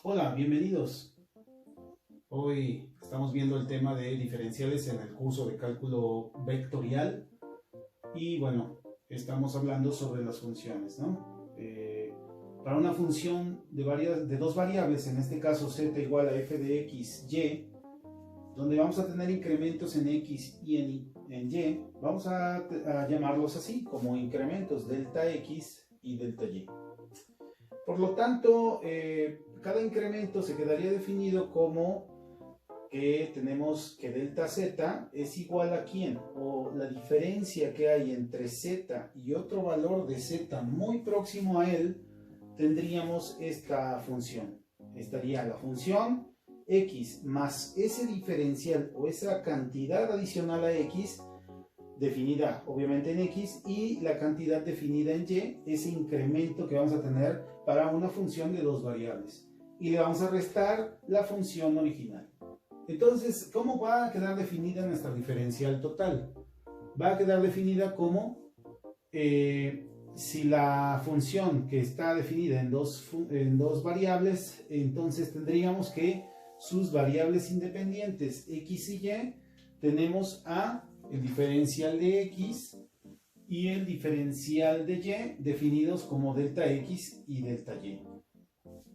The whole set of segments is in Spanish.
Hola, bienvenidos. Hoy estamos viendo el tema de diferenciales en el curso de cálculo vectorial y bueno, estamos hablando sobre las funciones, ¿no? Para una función de dos variables, en este caso z igual a f de x, y, donde vamos a tener incrementos en x y en y, vamos a llamarlos así, como incrementos delta x y delta y. Por lo tanto, cada incremento se quedaría definido como que tenemos que delta z es igual a ¿quién? O la diferencia que hay entre z y otro valor de z muy próximo a él, tendríamos esta función. Estaría la función x más ese diferencial o esa cantidad adicional a x, definida obviamente en x, y la cantidad definida en y, ese incremento que vamos a tener para una función de dos variables. Y le vamos a restar la función original. Entonces, ¿cómo va a quedar definida nuestra diferencial total? Va a quedar definida como si la función que está definida en dos variables, entonces tendríamos que sus variables independientes x y y, tenemos el diferencial de x y el diferencial de y definidos como delta x y delta y.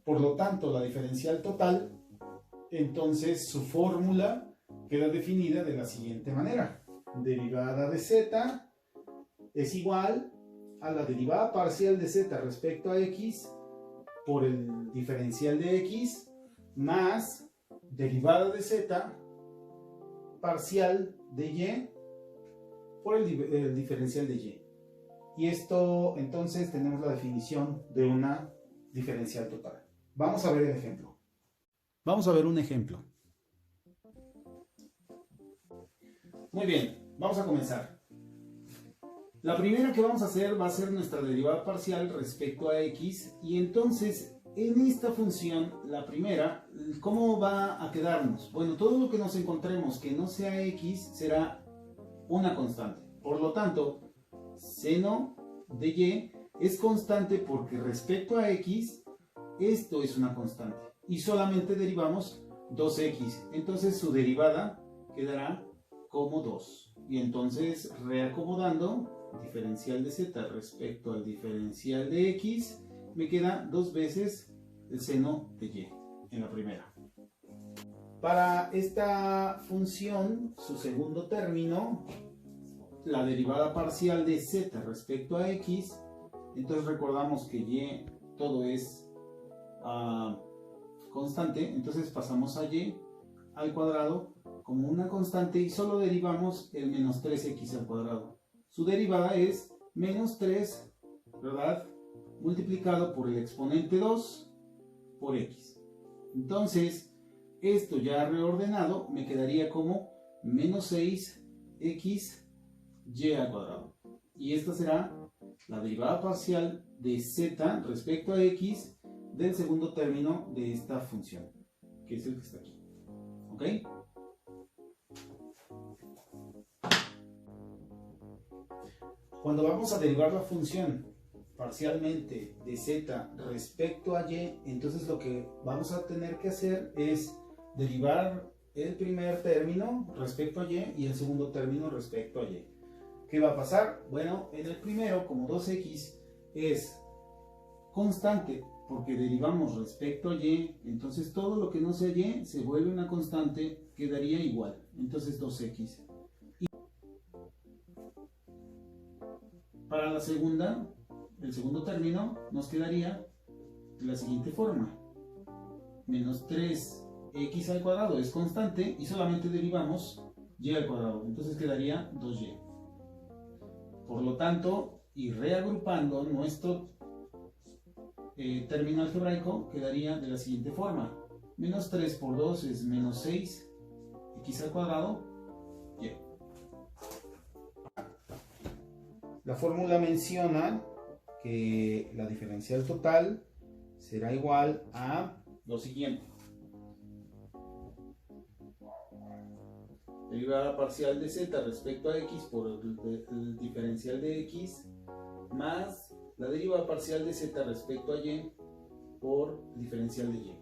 Por lo tanto, la diferencial total, entonces su fórmula queda definida de la siguiente manera. Derivada de z es igual a la derivada parcial de z respecto a x por el diferencial de x más derivada de z parcial de y por el diferencial de y. Y esto, entonces, tenemos la definición de una diferencial total. Vamos a ver el ejemplo. Vamos a ver un ejemplo. Muy bien, vamos a comenzar. La primera que vamos a hacer va a ser nuestra derivada parcial respecto a x, y entonces en esta función, la primera, ¿cómo va a quedarnos? Bueno, todo lo que nos encontremos que no sea x será una constante. Por lo tanto, seno de y es constante porque respecto a x, esto es una constante. Y solamente derivamos 2x. Entonces su derivada quedará como 2. Y entonces, reacomodando diferencial de z respecto al diferencial de x, me queda 2 veces el seno de y en la primera. Para esta función, su segundo término, la derivada parcial de z respecto a x, entonces recordamos que y todo es constante, entonces pasamos a y al cuadrado como una constante y solo derivamos el menos 3x al cuadrado. Su derivada es menos 3, ¿verdad?, multiplicado por el exponente 2 por x. Entonces, esto ya reordenado me quedaría como menos 6x y al cuadrado. Y esta será la derivada parcial de z respecto a x del segundo término de esta función, que es el que está aquí. ¿Ok? Cuando vamos a derivar la función parcialmente de z respecto a y, entonces lo que vamos a tener que hacer es derivar el primer término respecto a y el segundo término respecto a y. ¿Qué va a pasar? Bueno, en el primero, como 2x es constante porque derivamos respecto a y, entonces todo lo que no sea y se vuelve una constante, quedaría igual. Entonces 2x. Para la segunda, el segundo término, nos quedaría de la siguiente forma. Menos 3x al cuadrado es constante y solamente derivamos y al cuadrado. Entonces quedaría 2y. Por lo tanto, y reagrupando nuestro término algebraico, quedaría de la siguiente forma. Menos 3 por 2 es menos 6x al cuadrado, y. La fórmula menciona que la diferencial total será igual a lo siguiente. Derivada parcial de z respecto a x por el diferencial de x más la derivada parcial de z respecto a y por el diferencial de y.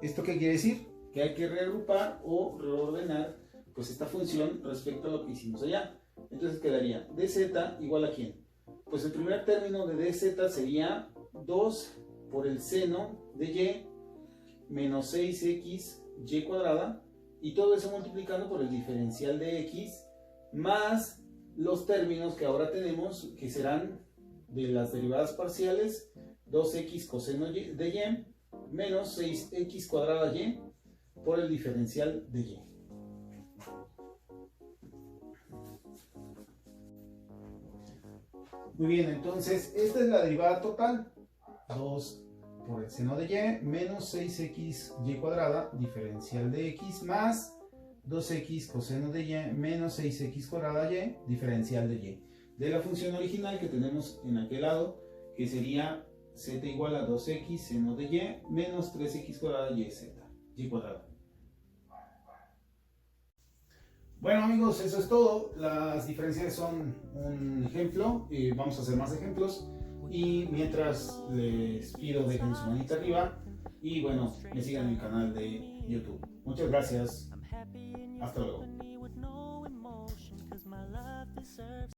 ¿Esto qué quiere decir? Que hay que reagrupar o reordenar pues esta función respecto a lo que hicimos allá. Entonces quedaría dz igual a ¿quién? Pues el primer término de dz sería 2 por el seno de y menos 6x y cuadrada, y todo eso multiplicando por el diferencial de x más los términos que ahora tenemos, que serán de las derivadas parciales, 2x coseno de y menos 6x cuadrada y por el diferencial de y. Muy bien, entonces esta es la derivada total, 2 por el seno de y menos 6x y cuadrada, diferencial de x, más 2x coseno de y menos 6x cuadrada y, diferencial de y. De la función original que tenemos en aquel lado, que sería z igual a 2x seno de y menos 3x cuadrada y cuadrada. Bueno amigos, eso es todo. Las diferenciales son un ejemplo, vamos a hacer más ejemplos, y mientras les pido dejen su manita arriba y bueno, me sigan en el canal de YouTube. Muchas gracias, hasta luego.